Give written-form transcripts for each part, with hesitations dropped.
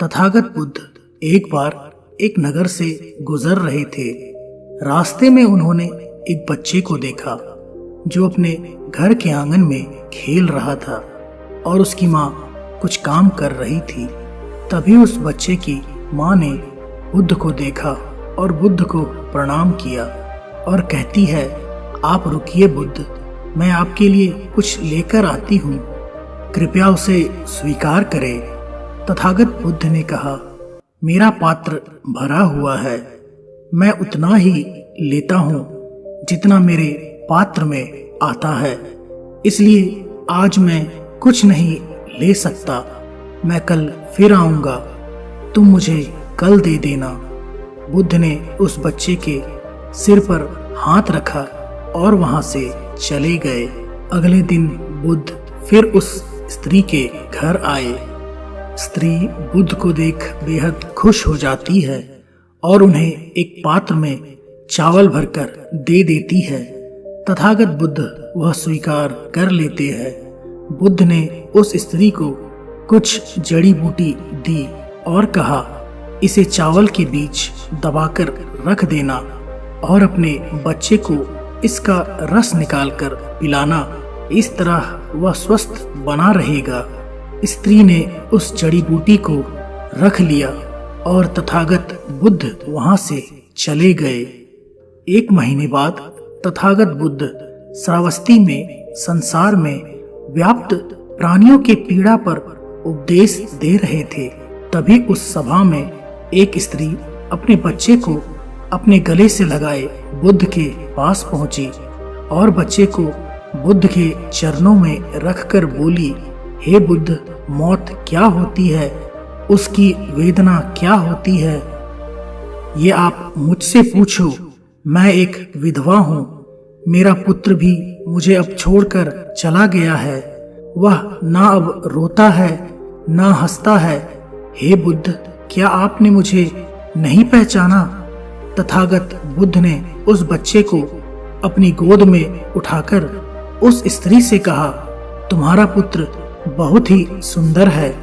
तथागत बुद्ध एक बार एक नगर से गुजर रहे थे। रास्ते में उन्होंने एक बच्चे को देखा जो अपने घर के आंगन में खेल रहा था और उसकी माँ कुछ काम कर रही थी। तभी उस बच्चे की माँ ने बुद्ध को देखा और बुद्ध को प्रणाम किया और कहती है, आप रुकिए बुद्ध, मैं आपके लिए कुछ लेकर आती हूँ, कृपया उसे स्वीकार करें। तथागत बुद्ध ने कहा, मेरा पात्र भरा हुआ है, मैं उतना ही लेता हूँ जितना मेरे पात्र में आता है, इसलिए आज मैं कुछ नहीं ले सकता, मैं कल फिर आऊँगा, तुम मुझे कल दे देना। बुद्ध ने उस बच्चे के सिर पर हाथ रखा और वहां से चले गए। अगले दिन बुद्ध फिर उस स्त्री के घर आए। स्त्री बुद्ध को देख बेहद खुश हो जाती है और उन्हें एक पात्र में चावल भरकर दे देती है। तथागत बुद्ध वह स्वीकार कर लेते हैं। बुद्ध ने उस स्त्री को कुछ जड़ी बूटी दी और कहा, इसे चावल के बीच दबाकर रख देना और अपने बच्चे को इसका रस निकालकर पिलाना, इस तरह वह स्वस्थ बना रहेगा। स्त्री ने उस जड़ी बूटी को रख लिया और तथागत बुद्ध वहां से चले गए। एक महीने बाद तथागत बुद्ध श्रावस्ती में संसार में व्याप्त प्राणियों के पीड़ा पर उपदेश दे रहे थे। तभी उस सभा में एक स्त्री अपने बच्चे को अपने गले से लगाए बुद्ध के पास पहुंची और बच्चे को बुद्ध के चरणों में रखकर बोली, हे बुद्ध, मौत क्या होती है, उसकी वेदना क्या होती है, ये आप मुझसे पूछो। मैं एक विधवा हूँ, मेरा पुत्र भी मुझे अब छोड़कर चला गया है, वह ना अब रोता है ना हंसता है। हे बुद्ध, क्या आपने मुझे नहीं पहचाना? तथागत बुद्ध ने उस बच्चे को अपनी गोद में उठाकर उस स्त्री से कहा, तुम्हारा पुत्र बहुत ही सुंदर है,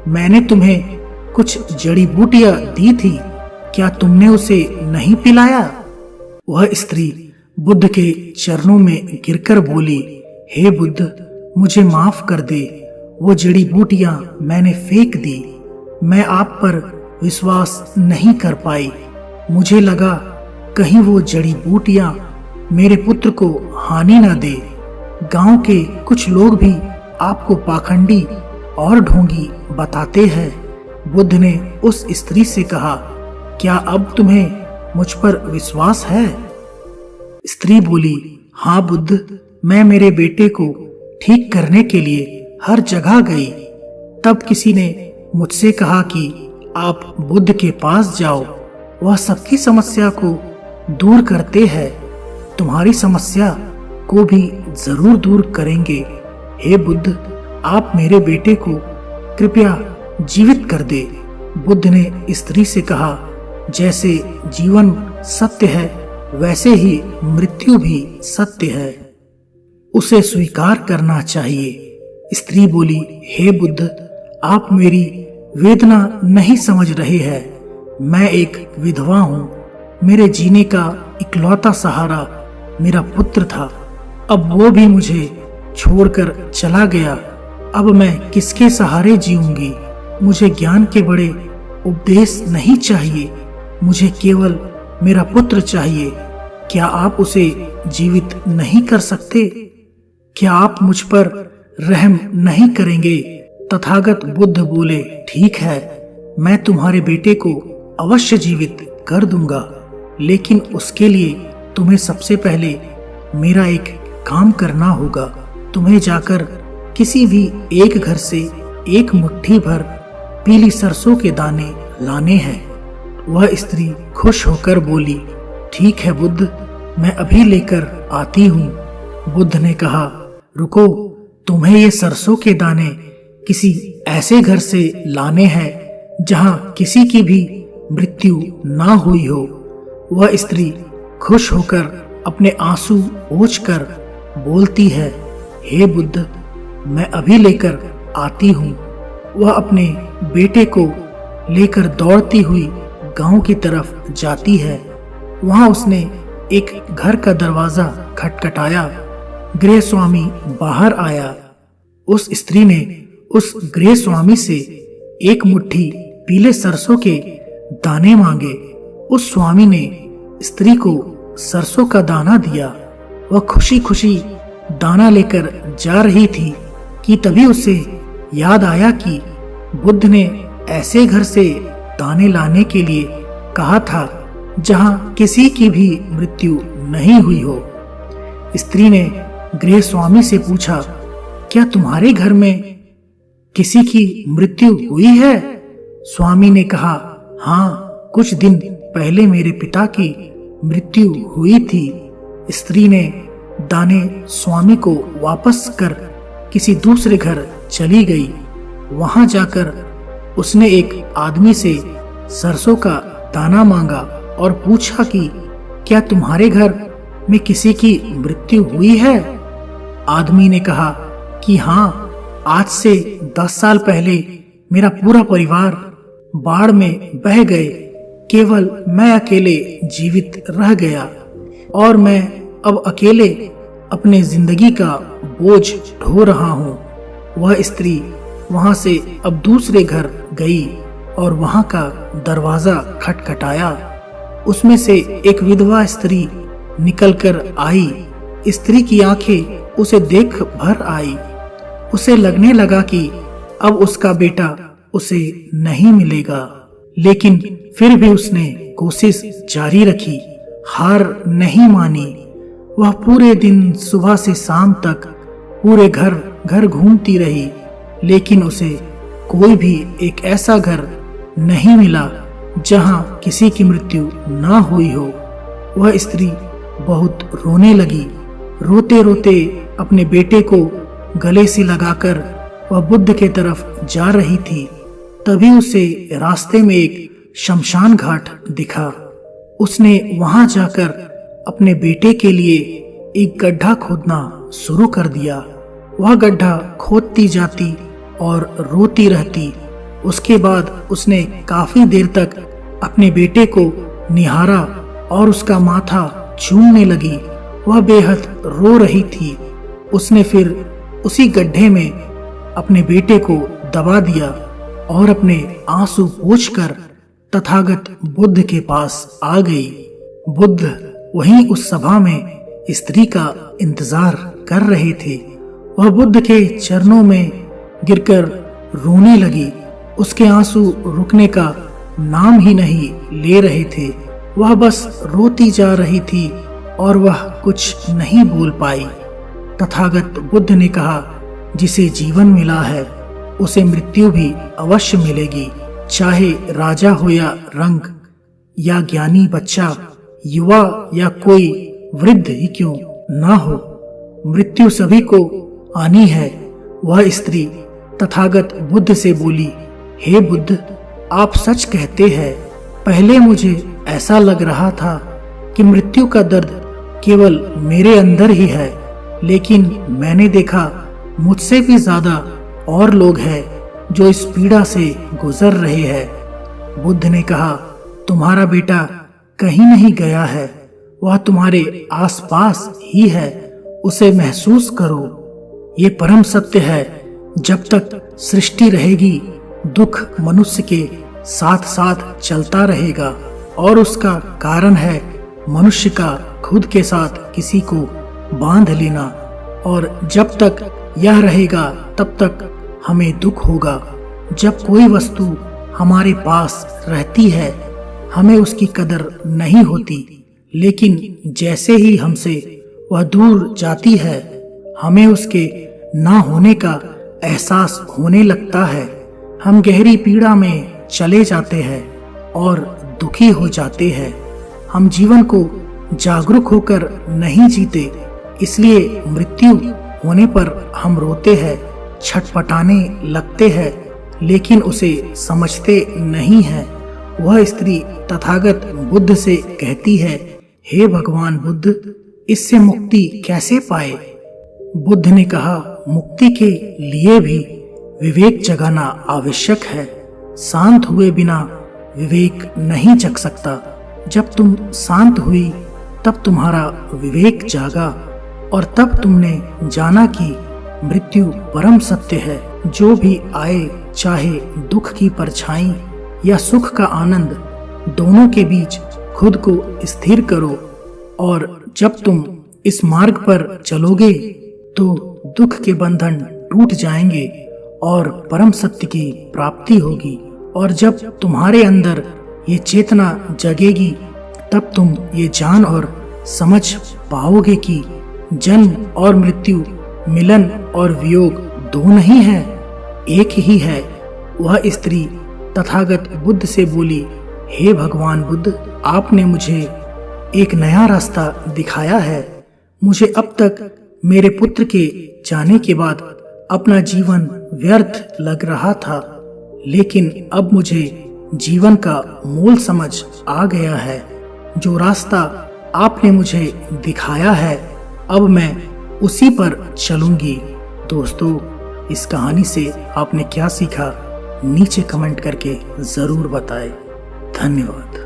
मैंने तुम्हें कुछ जड़ी बूटियां दी थी, क्या तुमने उसे नहीं पिलाया? वह स्त्री बुद्ध के चरणों में गिरकर बोली, हे बुद्ध, मुझे माफ कर दे, वो जड़ी बूटियां मैंने फेंक दी, मैं आप पर विश्वास नहीं कर पाई, मुझे लगा कहीं वो जड़ी बूटियां मेरे पुत्र को हानि न दे। गांव के कुछ लोग भी आपको पाखंडी और ढोंगी बताते हैं। बुद्ध ने उस स्त्री से कहा, क्या अब तुम्हें मुझ पर विश्वास है? स्त्री बोली, हाँ बुद्ध, मैं मेरे बेटे को ठीक करने के लिए हर जगह गई। तब किसी ने मुझसे कहा कि आप बुद्ध के पास जाओ, वह सबकी समस्या को दूर करते हैं, तुम्हारी समस्या को भी जरूर दूर करेंगे। हे बुद्ध, आप मेरे बेटे को कृपया जीवित कर दे। बुद्ध ने स्त्री से कहा, जैसे जीवन सत्य है वैसे ही मृत्यु भी सत्य है, उसे स्वीकार करना चाहिए। स्त्री बोली, हे बुद्ध, आप मेरी वेदना नहीं समझ रहे हैं, मैं एक विधवा हूँ, मेरे जीने का इकलौता सहारा मेरा पुत्र था, अब वो भी मुझे छोड़कर चला गया, अब मैं किसके सहारे जीऊंगी? मुझे ज्ञान के बड़े उपदेश नहीं चाहिए, मुझे केवल मेरा पुत्र चाहिए। क्या आप उसे जीवित नहीं कर सकते? क्या आप मुझ पर रहम नहीं करेंगे? तथागत बुद्ध बोले, ठीक है, मैं तुम्हारे बेटे को अवश्य जीवित कर दूंगा, लेकिन उसके लिए तुम्हें सबसे पहले मेरा एक काम करना होगा। तुम्हें जाकर किसी भी एक घर से एक मुट्ठी भर पीली सरसों के दाने लाने हैं। वह स्त्री खुश होकर बोली, ठीक है बुद्ध, मैं अभी लेकर आती हूँ। बुद्ध ने कहा, रुको, तुम्हें ये सरसों के दाने किसी ऐसे घर से लाने हैं जहाँ किसी की भी मृत्यु ना हुई हो। वह स्त्री खुश होकर अपने आंसू पोंछकर बोलती है, हे बुद्ध, मैं अभी लेकर आती हूँ। वह अपने बेटे को लेकर दौड़ती हुई गांव की तरफ जाती है। वहां उसने एक घर का दरवाजा खटखटाया। गृह स्वामी बाहर आया। उस स्त्री ने उस गृह स्वामी से एक मुट्ठी पीले सरसों के दाने मांगे। उस स्वामी ने स्त्री को सरसों का दाना दिया। वह खुशी खुशी दाना लेकर जा रही थी कि तभी उसे याद आया कि बुद्ध ने ऐसे घर से दाने लाने के लिए कहा था जहां किसी की भी मृत्यु नहीं हुई हो। स्त्री ने गृह स्वामी से पूछा, क्या तुम्हारे घर में किसी की मृत्यु हुई है? स्वामी ने कहा, हाँ, कुछ दिन पहले मेरे पिता की मृत्यु हुई थी। स्त्री ने दाने स्वामी को वापस कर किसी दूसरे घर चली गई। वहां जाकर उसने एक आदमी से सरसों का दाना मांगा और पूछा कि क्या तुम्हारे घर में किसी की मृत्यु हुई है? आदमी ने कहा कि हाँ, आज से 10 साल पहले मेरा पूरा परिवार बाढ़ में बह गए। केवल मैं अकेले जीवित रह गया और मैं अब अकेले अपने जिंदगी का बोझ ढो रहा हूँ। वह स्त्री वहां से अब दूसरे घर गई और वहां का दरवाजा खटखटाया। उसमें से एक विधवा स्त्री निकलकर आई। स्त्री की आंखें उसे देख भर आई। उसे लगने लगा कि अब उसका बेटा उसे नहीं मिलेगा, लेकिन फिर भी उसने कोशिश जारी रखी, हार नहीं मानी। वह पूरे दिन सुबह से शाम तक पूरे घर घर घूमती रही, लेकिन उसे कोई भी एक ऐसा घर नहीं मिला जहां किसी की मृत्यु ना हुई हो। वह स्त्री बहुत रोने लगी। रोते रोते अपने बेटे को गले से लगाकर वह बुद्ध के तरफ जा रही थी। तभी उसे रास्ते में एक शमशान घाट दिखा। उसने वहां जाकर अपने बेटे के लिए एक गड्ढा खोदना शुरू कर दिया। वह गड्ढा खोदती जाती और रोती रहती। उसके बाद उसने काफी देर तक अपने बेटे को निहारा और उसका माथा चूमने लगी। वह बेहद रो रही थी। उसने फिर उसी गड्ढे में अपने बेटे को दबा दिया और अपने आंसू पोंछकर तथागत बुद्ध के पास आ गई। बुद्ध वहीं उस सभा में स्त्री का इंतजार कर रहे थे। वह बुद्ध के चरणों में गिरकर रोने लगी। उसके आंसू रुकने का नाम ही नहीं ले रहे थे। वह बस रोती जा रही थी और वह कुछ नहीं बोल पाई। तथागत बुद्ध ने कहा, जिसे जीवन मिला है उसे मृत्यु भी अवश्य मिलेगी, चाहे राजा हो या रंग या ज्ञानी बच्चा, युवा या कोई वृद्ध ही क्यों ना हो, मृत्यु सभी को आनी है। वह स्त्री तथागत बुद्ध से बोली, हे बुद्ध, आप सच कहते हैं। पहले मुझे ऐसा लग रहा था कि मृत्यु का दर्द केवल मेरे अंदर ही है, लेकिन मैंने देखा मुझसे भी ज्यादा और लोग हैं जो इस पीड़ा से गुजर रहे हैं। बुद्ध ने कहा, तुम्हारा बेटा कहीं नहीं गया है, वह तुम्हारे आसपास ही है, उसे महसूस करो। ये परम सत्य है, जब तक सृष्टि रहेगी दुख मनुष्य के साथ साथ चलता रहेगा और उसका कारण है मनुष्य का खुद के साथ किसी को बांध लेना, और जब तक यह रहेगा तब तक हमें दुख होगा। जब कोई वस्तु हमारे पास रहती है हमें उसकी कदर नहीं होती, लेकिन जैसे ही हमसे वह दूर जाती है हमें उसके ना होने का एहसास होने लगता है। हम गहरी पीड़ा में चले जाते हैं और दुखी हो जाते हैं। हम जीवन को जागरूक होकर नहीं जीते, इसलिए मृत्यु होने पर हम रोते हैं, छटपटाने लगते हैं, लेकिन उसे समझते नहीं हैं। वह स्त्री तथागत बुद्ध से कहती है, हे भगवान बुद्ध, इससे मुक्ति कैसे पाए? बुद्ध ने कहा, मुक्ति के लिए भी विवेक जगाना आवश्यक है। शांत हुए बिना विवेक नहीं जग सकता। जब तुम शांत हुई तब तुम्हारा विवेक जागा और तब तुमने जाना कि मृत्यु परम सत्य है। जो भी आए, चाहे दुख की परछाई या सुख का आनंद, दोनों के बीच खुद को स्थिर करो और जब तुम इस मार्ग पर चलोगे तो दुख के बंधन टूट जाएंगे और परम सत्य की प्राप्ति होगी। और जब तुम्हारे अंदर ये चेतना जगेगी तब तुम ये जान और समझ पाओगे कि जन्म और मृत्यु, मिलन और वियोग दो नहीं है, एक ही है। वह स्त्री तथागत बुद्ध से बोली, हे भगवान बुद्ध, आपने मुझे एक नया रास्ता दिखाया है। मुझे अब तक मेरे पुत्र के जाने के बाद अपना जीवन व्यर्थ लग रहा था, लेकिन अब मुझे जीवन का मूल समझ आ गया है। जो रास्ता आपने मुझे दिखाया है, अब मैं उसी पर चलूंगी। दोस्तों, इस कहानी से आपने क्या सीखा नीचे कमेंट करके जरूर बताएं। धन्यवाद।